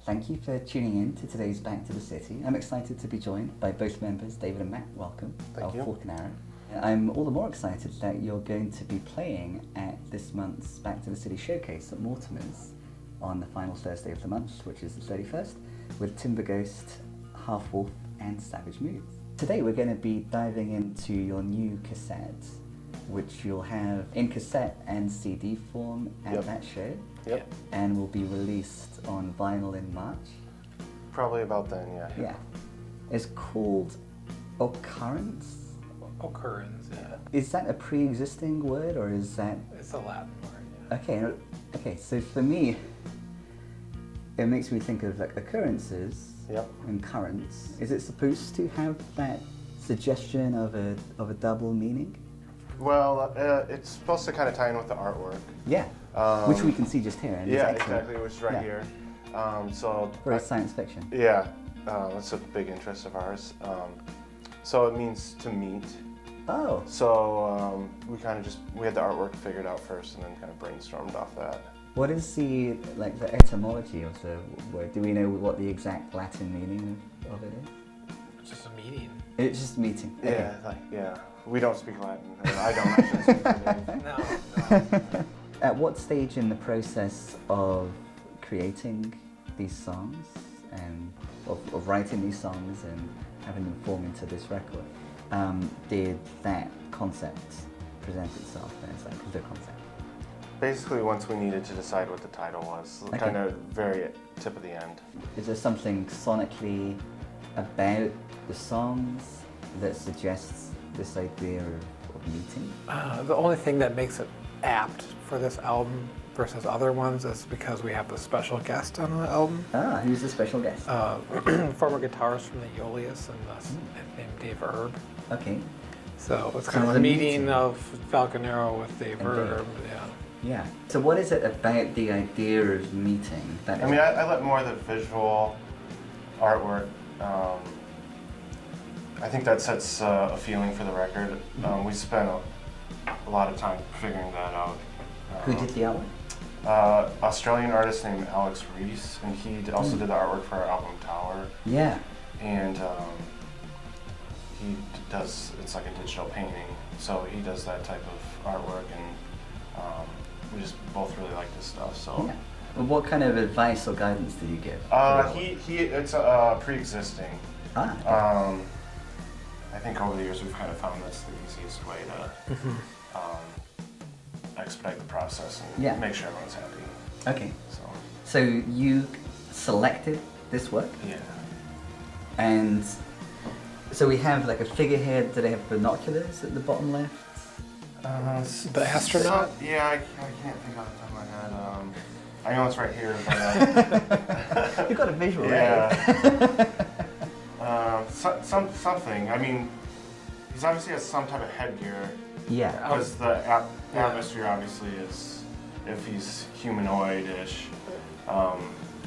Thank you for tuning in to today's Back to the City. I'm excited to be joined by both members, David and Matt. Welcome. Thank you. FALCON. I'm all the more excited that you're going to be playing at this month's Back to the City showcase at Mortimer's on the final Thursday of the month, which is the 31st, with Timber Ghost, Half Wolf, and Savage Moods. Today we're going to be diving into your new cassette, which you'll have in cassette and CD form at that show. Yep. And will be released on vinyl in March. Probably about then, yeah. Yeah. It's called Occurrens. Occurrens, yeah. Is that a pre-existing word, or is that... It's a Latin word, yeah. Okay, so for me, it makes me think of like occurrences and currents. Is it supposed to have that suggestion of a double meaning? Well, it's supposed to kind of tie in with the artwork. Yeah, which we can see just here. And yeah, exactly, which is right here. So very science fiction. Yeah, that's a big interest of ours. So it means to meet. Oh. So we kind of we had the artwork figured out first, and then kind of brainstormed off that. What is the etymology of the word? Do we know what the exact Latin meaning of it is? It's just a meeting. It's just meeting. Okay. Yeah, we don't speak Latin. I don't actually speak Latin. No. At what stage in the process of creating these songs and of writing these songs and having them form into this record, did that concept present itself as like the concept? Basically, once we needed to decide what the title was, kind of very tip of the end. Is there something sonically about the songs that suggests this idea of meeting? The only thing that makes it apt for this album versus other ones is because we have the special guest on the album. Ah, who's the special guest? Former guitarist from the Iolius named Dave Erb. Okay. So it's kind of a meeting of Falconero with Dave Erb. Yeah. Yeah. So what is it about the idea of meeting? I mean, I let more of the visual artwork. I think that sets a feeling for the record. We spent a lot of time figuring that out. Who did the artwork? Australian artist named Alex Reese, and he also did the artwork for our album Tower. Yeah. And he does, it's like a digital painting, so he does that type of artwork, and we just both really like this stuff. So. Yeah. Well, what kind of advice or guidance did you give? It's pre-existing. Ah. Okay. I think over the years we've kind of found that's the easiest way to expedite the process and make sure everyone's happy. Okay. So you selected this work? Yeah. And so we have like a figurehead. Do they have binoculars at the bottom left? The astronaut? Yeah, I can't think off the top of my head. I know it's right here, but... You've got a visual, right? Something. I mean, he's obviously has some type of headgear. Yeah. Because the atmosphere obviously is, if he's humanoid-ish,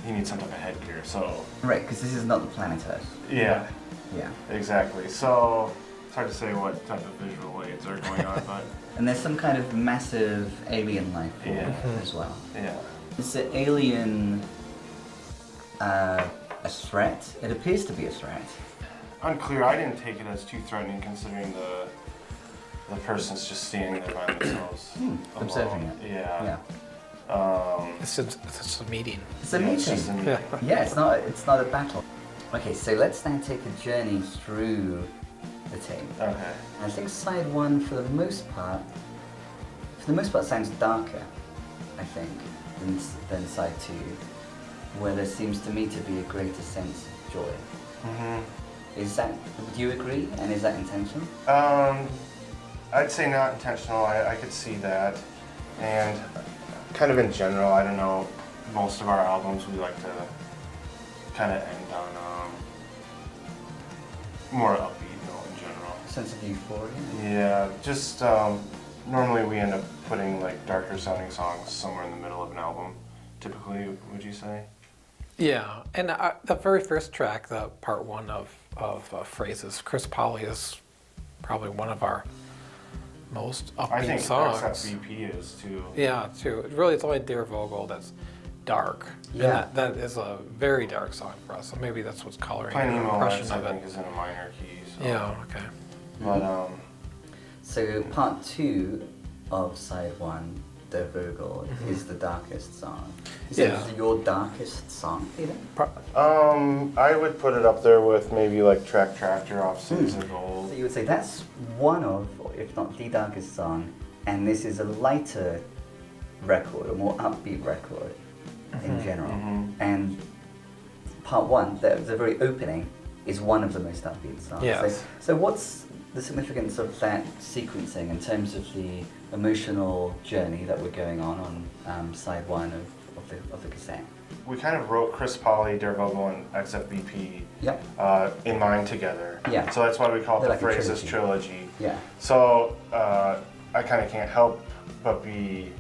he needs some type of headgear, so... Right, because this is not the planet Earth. Yeah. Yeah. Exactly. So, it's hard to say what type of visual aids are going on, but... And there's some kind of massive alien life form as well. Yeah. Is the alien a threat? It appears to be a threat. Unclear. I didn't take it as too threatening, considering the person's just standing there by themselves. Observing it. Yeah. It's just a meeting. It's a meeting. It's just a meeting. Yeah, it's not a battle. Okay, so let's now take a journey through the tape. Okay. I think side one, for the most part, sounds darker, I think, than side two, where there seems to me to be a greater sense of joy. Mm-hmm. Would you agree? And is that intentional? I'd say not intentional. I could see that. And kind of in general, I don't know, most of our albums we like to kind of end on more upbeat note in general. Sense of euphoria? Yeah, just normally we end up putting like darker sounding songs somewhere in the middle of an album, typically, would you say? Yeah, and the very first track, the part one of Phrases, Chris Polly is probably one of our most upbeat songs. I think XFVP is too. Yeah, too. Really, it's only Dear Vogel dark. Yeah. And that is a very dark song for us. So maybe that's what's coloring Plain your emo, impression I of it. think, is in a minor key. So. Yeah. Okay. But So part 2 of side 1, Der Vogel, is the darkest song. Is Yeah. it your darkest song, Peter? I would put it up there with maybe like Track Tractor off Cities of Gold. So you would say that's one of, or if not the darkest song, and this is a lighter record, a more upbeat record in general. And part 1, the very opening, is one of the most upbeat songs. Yes. So what's the significance of that sequencing in terms of the emotional journey that we're going on side 1 of the cassette? We kind of wrote Chris Polly, Der Vogel, and XFBP Yep. in mind together. Yeah. So that's why we call it They're the like a Phrases trilogy. trilogy. Yeah. So I kind of can't help but be,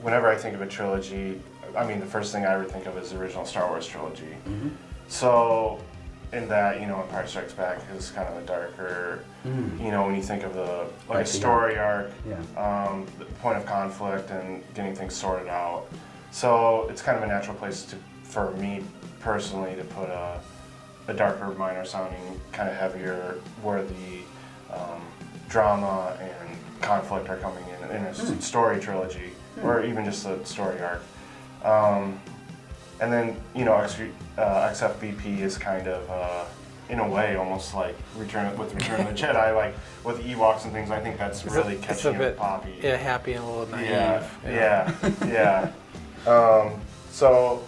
whenever I think of a trilogy, I mean, the first thing I would think of is the original Star Wars trilogy. So in that, Empire Strikes Back is kind of a darker, when you think of the story arc, the point of conflict and getting things sorted out. So it's kind of a natural place for me personally to put a darker, minor sounding, kind of heavier, where the drama and conflict are coming in a story trilogy, or even just a story arc. And then, XFBP is kind of, in a way, almost like Return of the Jedi, like with Ewoks and things. I think that's really catchy and poppy. Yeah, happy and a little naive. Yeah. So,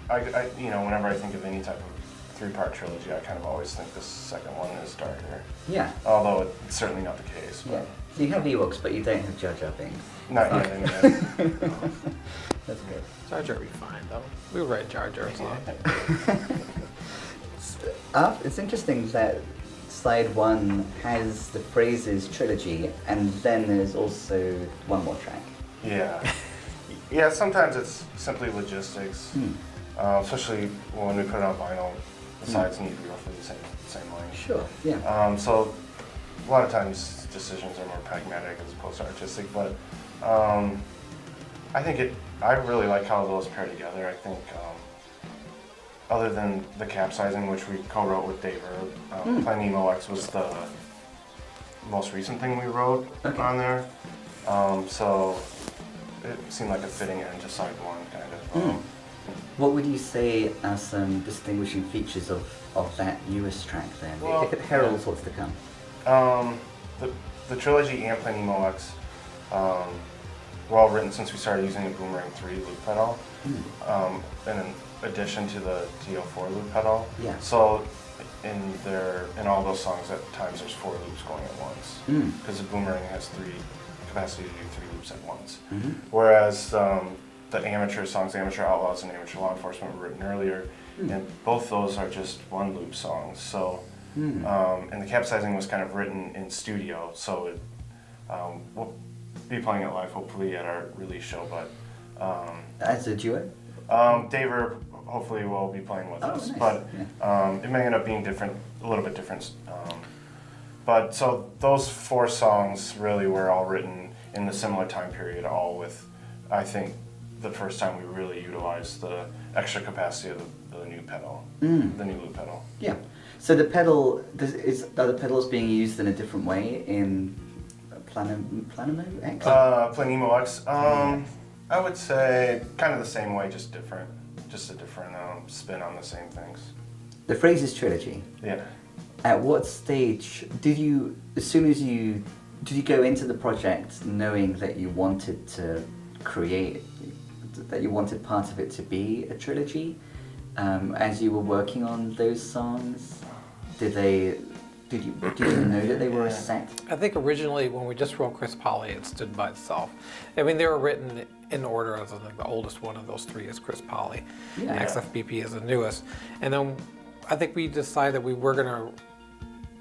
whenever I think of any type of 3-part trilogy, I kind of always think the second one is darker. Yeah. Although it's certainly not the case. But Yeah. So you have Ewoks, but you don't have Jar Jar Binks. Not yet, anyway. That's good. Jar Jar would be fine though. We would write Jar Jar song. It's interesting that side 1 has the Phrases trilogy, and then there's also one more track. Yeah. Yeah, sometimes it's simply logistics, especially when we put it on vinyl. The sides need to be roughly the same length. Sure, yeah. So a lot of times decisions are more pragmatic as opposed to artistic, but I really like how those pair together. I think other than the capsizing, which we co-wrote with Dave Erb, Plain Emo X was the most recent thing we wrote on there. So it seemed like a fitting end to side 1, kind of. What would you say are some distinguishing features of that newest track then? Well, If it heralds what's to come. The trilogy and Plain Emo X were all written since we started using the Boomerang 3 loop pedal, in addition to the TO4 loop pedal. Yeah. So in all those songs, at times there's 4 loops going at once, because the Boomerang has capacity to do 3 loops at once. Whereas the amateur songs, Amateur Outlaws and Amateur Law Enforcement, were written earlier, and both those are just 1 loop songs. So, and the capsizing was kind of written in studio, so we'll be playing it live hopefully at our release show. But As a duo? Dave Erb hopefully will be playing with us, nice. but it may end up being a little bit different. But so those 4 songs really were all written in the similar time period, all with, I think, the first time we really utilized the extra capacity of the new pedal, the new loop pedal. Yeah. So the pedal, are the pedals being used in a different way in Planemo X? Plain Emo X, I would say kind of the same way, just different. Just a different spin on the same things. The Phrases trilogy. Yeah. At what stage did you go into the project knowing that you wanted to create, that you wanted part of it to be a trilogy? As you were working on those songs, did you know that they were a set? I think originally when we just wrote Chris Polly, it stood by itself. I mean, they were written in order. As the oldest one of those 3 is Chris Polly. Yeah. XFBP is the newest. And then I think we decided we were gonna,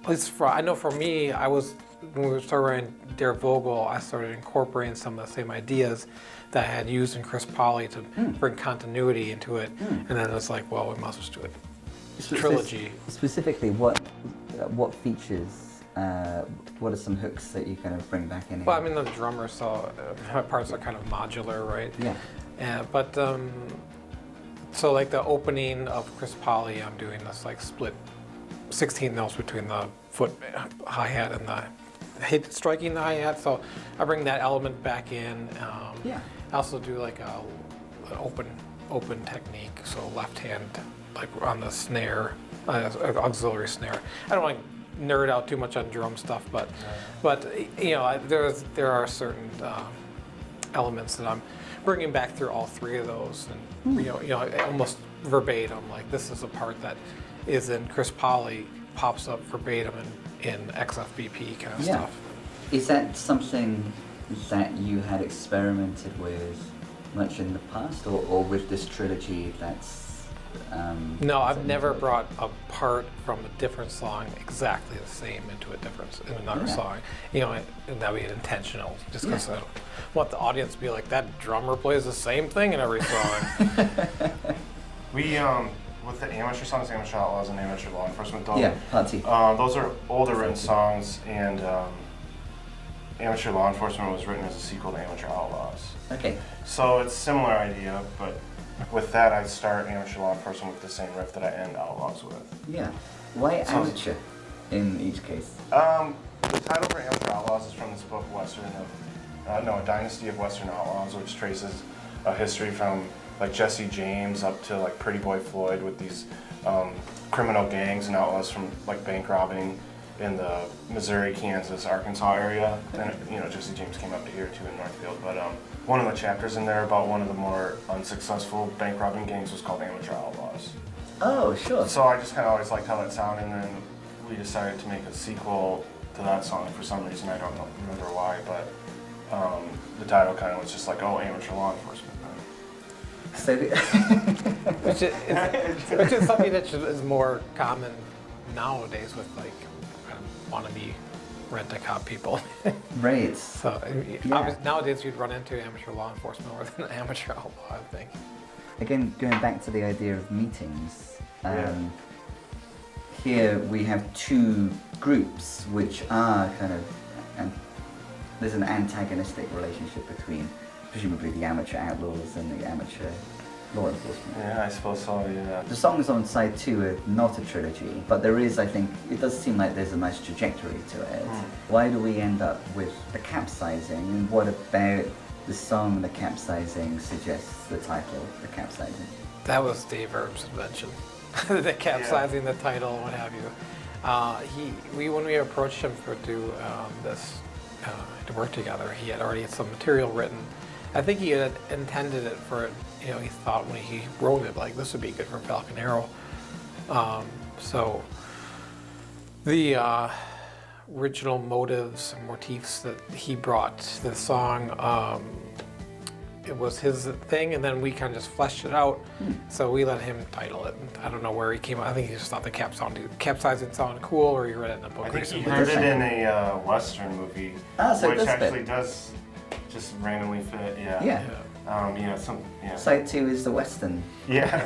at least I know for me, when we started writing Der Vogel, I started incorporating some of the same ideas that I had used in Chris Polly to bring continuity into it. And then it's like, well, we must just do it. Trilogy. Specifically, what features, what are some hooks that you kind of bring back in here? Well, I mean, the drummer, so my parts are kind of modular, right? Yeah. But so like the opening of Chris Polly, I'm doing this like split 16 notes between the foot hi-hat and the hit striking the hi-hat. So I bring that element back in. Yeah. I also do like an open technique, so left hand like on the snare, auxiliary snare. I don't want to nerd out too much on drum stuff, but you know, there are certain elements that I'm bringing back through all three of those, and you know, almost verbatim. Like this is a part that is in Chris Polly, pops up verbatim in XFBP kind of stuff. Is that something that you had experimented with much in the past, or with this trilogy that's... No, I've never brought a part from a different song exactly the same into another song. You know, and that would be intentional, just because I don't want the audience to be like, that drummer plays the same thing in every song. We, with the amateur songs, Amateur Outlaws and Amateur Law Enforcement, though, party. Those are older written songs, and Amateur Law Enforcement was written as a sequel to Amateur Outlaws. Okay. So it's a similar idea, but with that, I start Amateur Law Enforcement with the same riff that I end Outlaws with. Yeah. Why amateur in each case? The title for Amateur Outlaws is from this book, A Dynasty of Western Outlaws, which traces a history from like Jesse James up to like Pretty Boy Floyd, with these criminal gangs and outlaws from like bank robbing in the Missouri, Kansas, Arkansas area. And you know, Jesse James came up to here too in Northfield. But one of the chapters in there about one of the more unsuccessful bank robbing gangs was called Amateur Outlaws. Oh, sure. So I just kind of always liked how that sounded, and then we decided to make a sequel to that song for some reason. I don't remember why, but the title kind of was just like, oh, Amateur Law Enforcement. So which is something that is more common nowadays with like wannabe rent-a-cop people. Right. So nowadays you'd run into amateur law enforcement more than amateur outlaw, I think. Again, going back to the idea of meetings, here we have two groups which are kind of, and there's an antagonistic relationship between presumably the amateur outlaws and the amateur law enforcement. Yeah, I suppose so, yeah. The songs on side 2 are not a trilogy, but there is, I think, it does seem like there's a nice trajectory to it. Why do we end up with the capsizing, and what about the song The Capsizing suggests the title, The Capsizing? That was Dave Erb's invention. The capsizing, the title, what have you. When we approached him to work together, he had already had some material written. I think he had intended it for, you know, he thought when he wrote it, like, this would be good for Falcon Arrow. So the original motives and motifs that he brought to the song, it was his thing, and then we kind of just fleshed it out. So we let him title it. I don't know where he came up. I think he just thought the capsizing sounded cool, or he read it in a book. I think he heard it in a Western movie, which actually does just randomly fit. Side 2 is the Western. Yeah.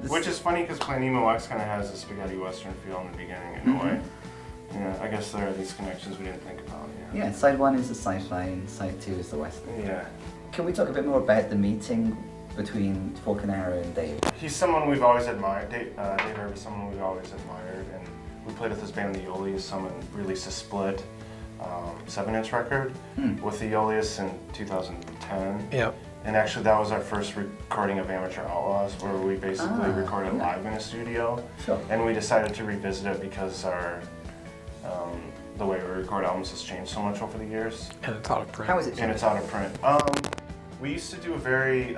Which is funny because Plan Nemo X kind of has a spaghetti Western feel in the beginning in a way. Yeah, I guess there are these connections we didn't think about. Yeah, side 1 is the sci-fi and side 2 is the Western. Yeah. Can we talk a bit more about the meeting between Falcon Arrow and Dave? He's someone we've always admired. Dave Erb is someone we've always admired, and we played with his band, the Yolius. Someone released a split 7-inch record with the Yolius in 2010. Yep. And actually that was our first recording of Amateur Outlaws, where we basically recorded live in a studio. Sure. And we decided to revisit it because our the way we record albums has changed so much over the years. And it's out of print. How is it changed? And it's out of print. We used to do a very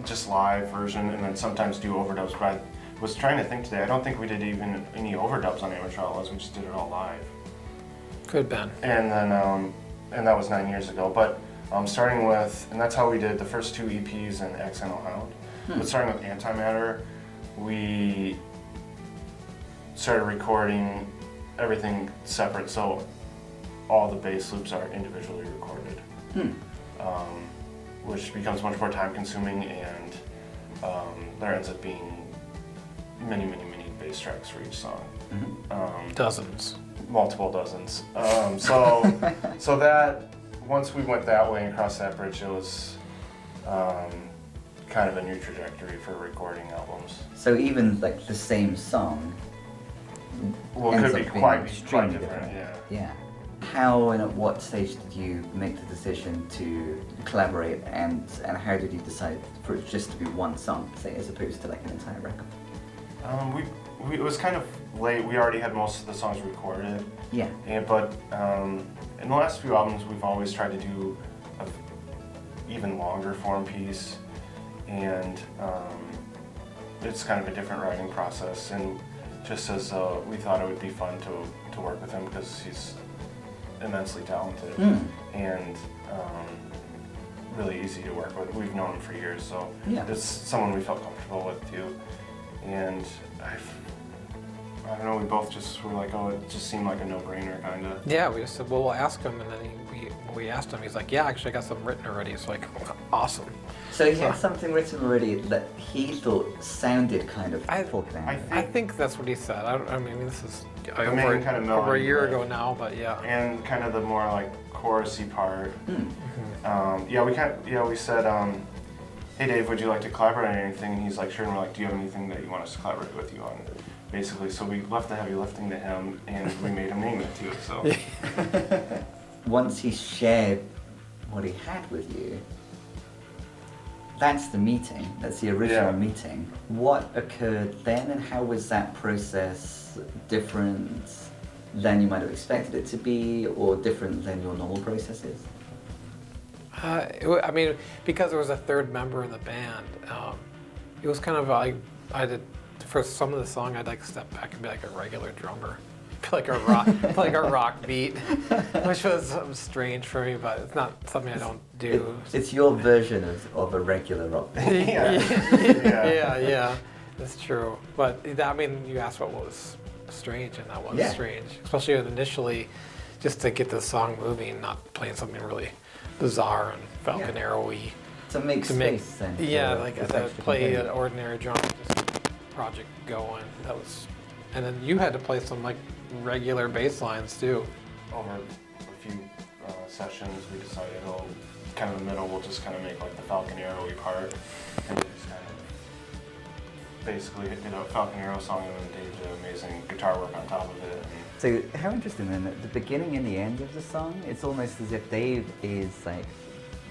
just live version, and then sometimes do overdubs. But I was trying to think today. I don't think we did even any overdubs on Amateur Outlaws. We just did it all live. Could been. And then and that was 9 years ago. But starting with, and that's how we did the first 2 EPs in Accidental Hound. But starting with Antimatter, we started recording everything separate, so all the bass loops are individually recorded, which becomes much more time consuming, and there ends up being many bass tracks for each song. Dozens. Multiple dozens. So that, once we went that way and crossed that bridge, it was kind of a new trajectory for recording albums. So even like the same song Well, it ends could be up being quite extremely different, yeah. Yeah. How and at what stage did you make the decision to collaborate, and how did you decide for it just to be one song, say, as opposed to like an entire record? It was kind of late. We already had most of the songs recorded. Yeah. But in the last few albums, we've always tried to do an even longer form piece, and it's kind of a different writing process. And just as we thought it would be fun to work with him because he's immensely talented and really easy to work with. We've known him for years, so it's someone we felt comfortable with too. And I don't know, we both just were like, oh, it just seemed like a no-brainer, kind of. Yeah, we just said, well, we'll ask him, and then we asked him. He's like, yeah, actually, I got something written already. It's like, awesome. So he had something written already that he thought sounded kind of Falcon. I think that's what he said. I mean, this is main kind of over a year melody, ago now, but yeah. And kind of the more like chorusy part. We said, hey Dave, would you like to collaborate on anything? And he's like, sure. And we're like, do you have anything that you want us to collaborate with you on? Basically, so we left the heavy lifting to him, and we made him name it too. So once he shared what he had with you, that's the meeting. That's the original meeting. What occurred then, and how was that process different than you might have expected it to be, or different than your normal processes? I mean, because there was a third member in the band, it was kind of I did for some of the song. I'd like to step back and be like a regular drummer, play like a rock beat, which was strange for me, but it's not something I don't do. It's your version of a regular rock band. Yeah, that's true. But I mean, you asked what was strange, and that was strange, especially initially, just to get the song moving, not playing something really bizarre and Falcon Arrow-y. To make space then. Like to play an ordinary drum, just project going. That was, and then you had to play some like regular bass lines too. over a few sessions, we decided, kind of the middle, we'll just kind of make like the Falcon Arrow-y part, and we just kind of basically did a Falcon Arrow song, and then Dave did amazing guitar work on top of it. So how interesting then, at the beginning and the end of the song, it's almost as if Dave is like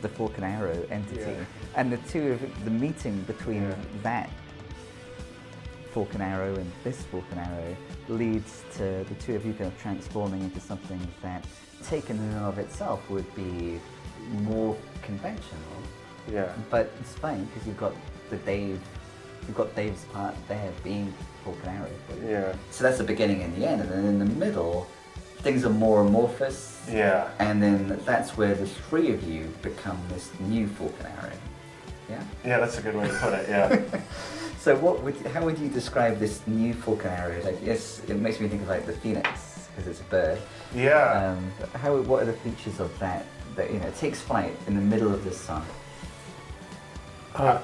the Falcon Arrow entity, and the two of the meeting between that Falcon Arrow and this Falcon Arrow leads to the two of you kind of transforming into something that, taken in and of itself, would be more conventional. Yeah. But it's fine because you've got Dave's part there being Falcon Arrow. Yeah. So that's the beginning and the end, and then in the middle, things are more amorphous. Yeah. And then that's where the three of you become this new Falcon Arrow. Yeah. Yeah, that's a good way to put it. Yeah. So how would you describe this new Falcon Arrow? Like, yes, it makes me think of like the phoenix because it's a bird. Yeah. What are the features of that takes flight in the middle of this song? I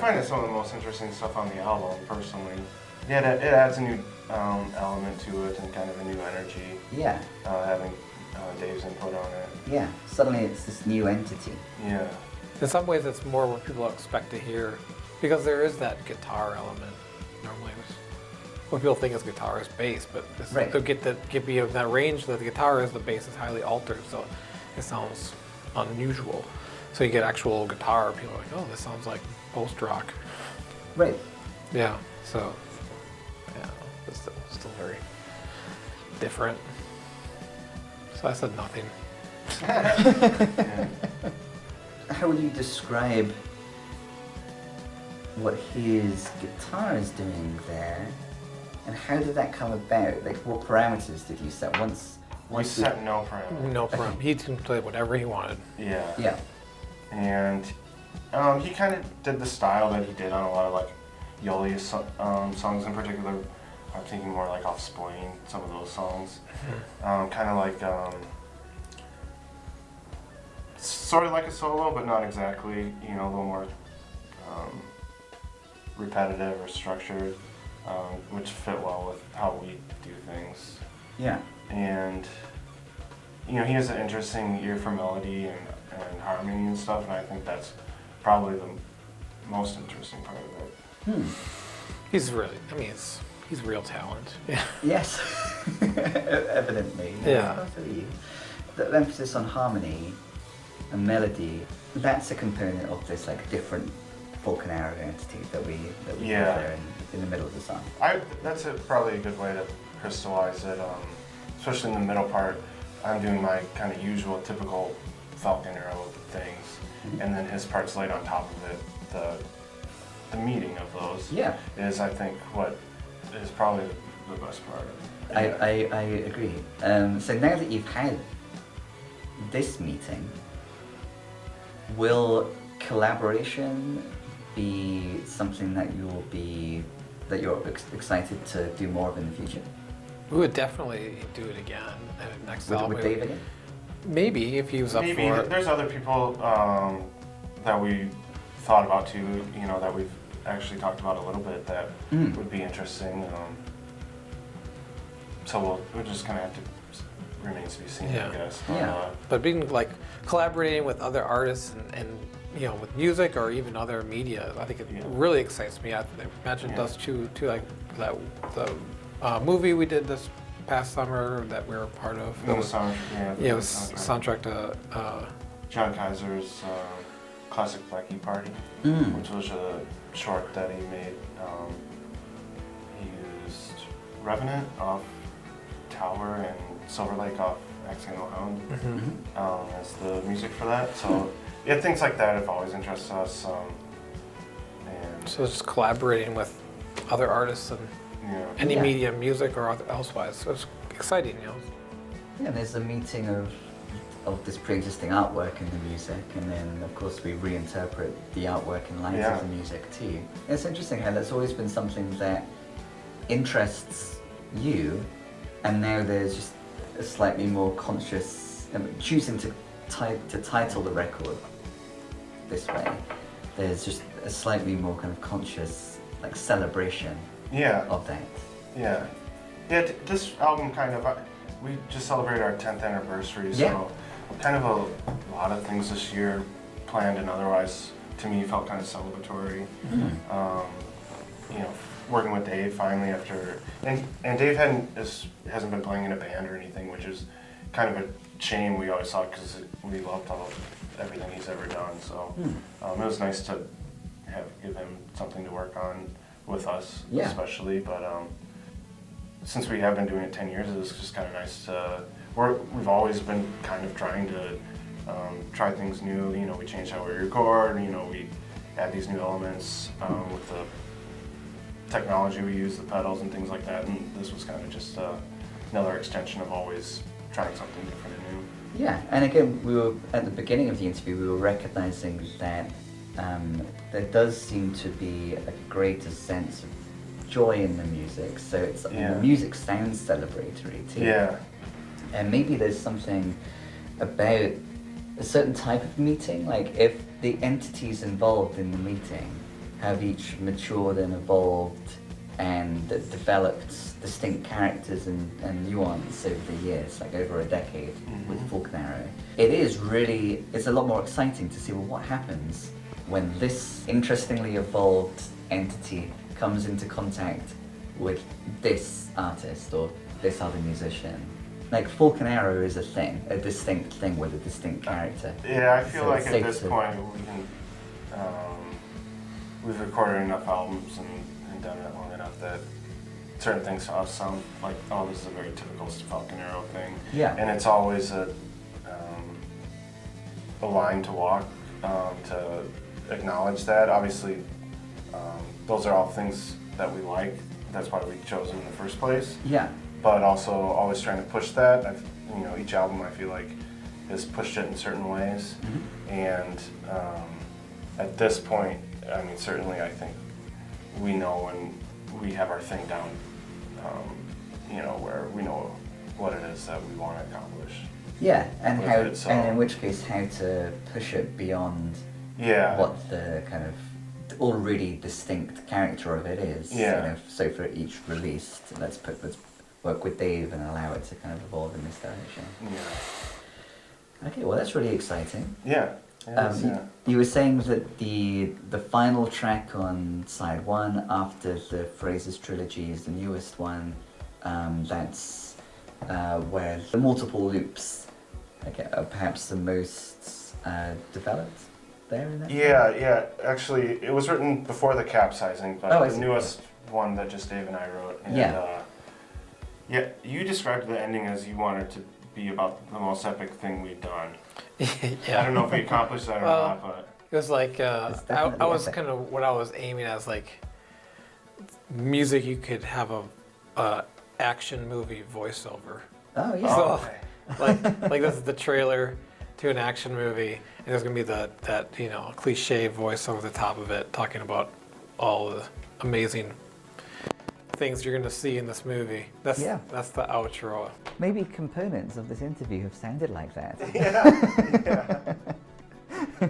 find it some of the most interesting stuff on the album, personally. Yeah, it adds a new element to it and kind of a new energy. Yeah. Having Dave's input on it. Yeah. Suddenly it's this new entity. Yeah. In some ways, it's more what people expect to hear, because there is that guitar element. Normally, what people think is guitar is bass, but they'll give you that range that the guitar is. The bass is highly altered, so it sounds unusual. So you get actual guitar, people are like, oh, this sounds like post-rock. Right. Yeah, so, it's still very different. So I said nothing. Yeah. How would you describe what his guitar is doing there, and how did that come about? Like, what parameters did you set? We set no parameters. No problem. He can play whatever he wanted. Yeah. Yeah. And he kind of did the style that he did on a lot of like Yoli songs in particular. I'm thinking more like Offspring, some of those songs. Kind of like sort of like a solo, but not exactly. A little more repetitive or structured, which fit well with how we do things. Yeah. And he has an interesting ear for melody and harmony and stuff, and I think that's probably the most interesting part of it. He's really, I mean, he's real talent. Yeah. Yes, evidently. Yeah. I believe. The emphasis on harmony and melody, that's a component of this like different FALCON arrow entity that we have there in the middle of the song. That's probably a good way to crystallize it, especially in the middle part. I'm doing my kind of usual, typical FALCON arrow things, and then his part's laid on top of it. The meeting of those is, I think, what is probably the best part of it. I agree. So now that you've had this meeting, will collaboration be something that you're excited to do more of in the future? We would definitely do it again next album. With Dave again? Maybe if he was up for it. There's other people that we thought about too, that we've actually talked about a little bit that would be interesting. So we'll just kind of have to remains to be seen, I guess. But being like collaborating with other artists and with music or even other media, I think it really excites me. I imagine it does too. Like that the movie we did this past summer that we were a part of. It was soundtrack to John Kaiser's classic Blackie Party, which was a short that he made. He used Revenant off Tower and Silver Lake off Accidental Hound as the music for that. So things like that have always interested us. And so just collaborating with other artists and any media, music or elsewise. So it's exciting, Yeah, there's a meeting of this pre-existing artwork in the music, and then of course we reinterpret the artwork in light of the music too. It's interesting how that's always been something that interests you, and now there's just a slightly more conscious choosing to title the record this way. There's just a slightly more kind of conscious like celebration of that. This album kind of we just celebrated our 10th anniversary, so kind of a lot of things this year planned and otherwise to me felt kind of celebratory. Working with Dave finally after, and Dave hasn't been playing in a band or anything, which is kind of a shame. We always thought because we loved everything he's ever done. So it was nice to give him something to work on with us, especially. But since we have been doing it 10 years, it was just kind of nice to. We've always been kind of trying to try things new. We changed how we record. We add these new elements with the technology we use, the pedals and things like that, and this was kind of just another extension of always trying something different and new. Yeah, and again, we were at the beginning of the interview, we were recognizing that there does seem to be a greater sense of joy in the music, so it's the music sounds celebratory too. Yeah. And maybe there's something about a certain type of meeting, like if the entities involved in the meeting have each matured and evolved and developed distinct characters and nuance over the years, like over a decade with FALCON Arrow. It's a lot more exciting to see, well, what happens when this interestingly evolved entity comes into contact with this artist or this other musician. Like FALCON Arrow is a distinct thing with a distinct character. Yeah, I feel like at this point we can, we've recorded enough albums and done it long enough that certain things to us sound like, oh, this is a very typical FALCON Arrow thing. Yeah. And it's always a line to walk to acknowledge that. Obviously, those are all things that we like. That's why we chose them in the first place. Yeah. But also always trying to push that. Each album I feel like has pushed it in certain ways. And at this point, certainly I think we know when we have our thing down, where we know what it is that we want to accomplish. Yeah, and and in which case how to push it beyond what the kind of already distinct character of it is. Yeah. So for each release, let's work with Dave and allow it to kind of evolve in this direction. Yeah. Okay, well that's really exciting. Yeah. You were saying that the final track on side one after the Phrases trilogy is the newest one. That's where the multiple loops are perhaps the most developed there in that. Yeah. Actually, it was written before the capsizing, but Oh, the newest one that just Dave and I wrote. And, yeah, you described the ending as you wanted to be about the most epic thing we've done. Yeah. I don't know if we accomplished that or not, but It was like I was epic. kind of what I was aiming as, like music you could have a action movie voiceover. Oh yeah. So, okay. like this is the trailer to an action movie, and there's gonna be that cliche voice over the top of it talking about all the amazing things you're gonna see in this movie. That's the outro. Maybe components of this interview have sounded like that.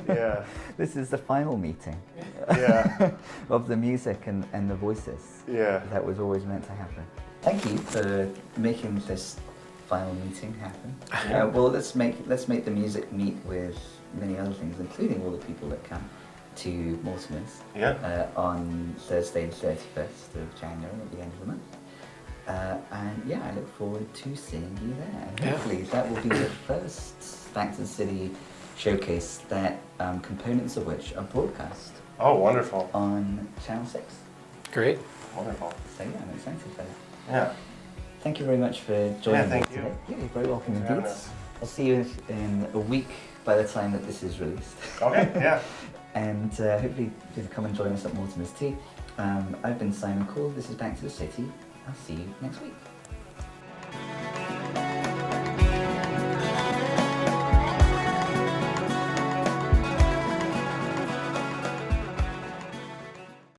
Yeah. This is the final meeting Yeah. of the music and the voices. Yeah. That was always meant to happen. Thank you for making this final meeting happen. Well, let's make the music meet with many other things, including all the people that come to Mortimer's on Thursday the 31st of January at the end of the month. And yeah, I look forward to seeing you there. And hopefully that will be the first Back to the City showcase that components of which are broadcast. Oh, wonderful. On Channel 6. Great. Wonderful. So yeah, I'm excited for that. Yeah. Thank you very much for joining thank me you. today. Yeah, you're very welcome Thanks for indeed. having us. I'll see you in a week by the time that this is released. Okay, yeah. And hopefully you'll come and join us at Mortimer's Tea. I've been Simon Cole. This is Back to the City. I'll see you next week.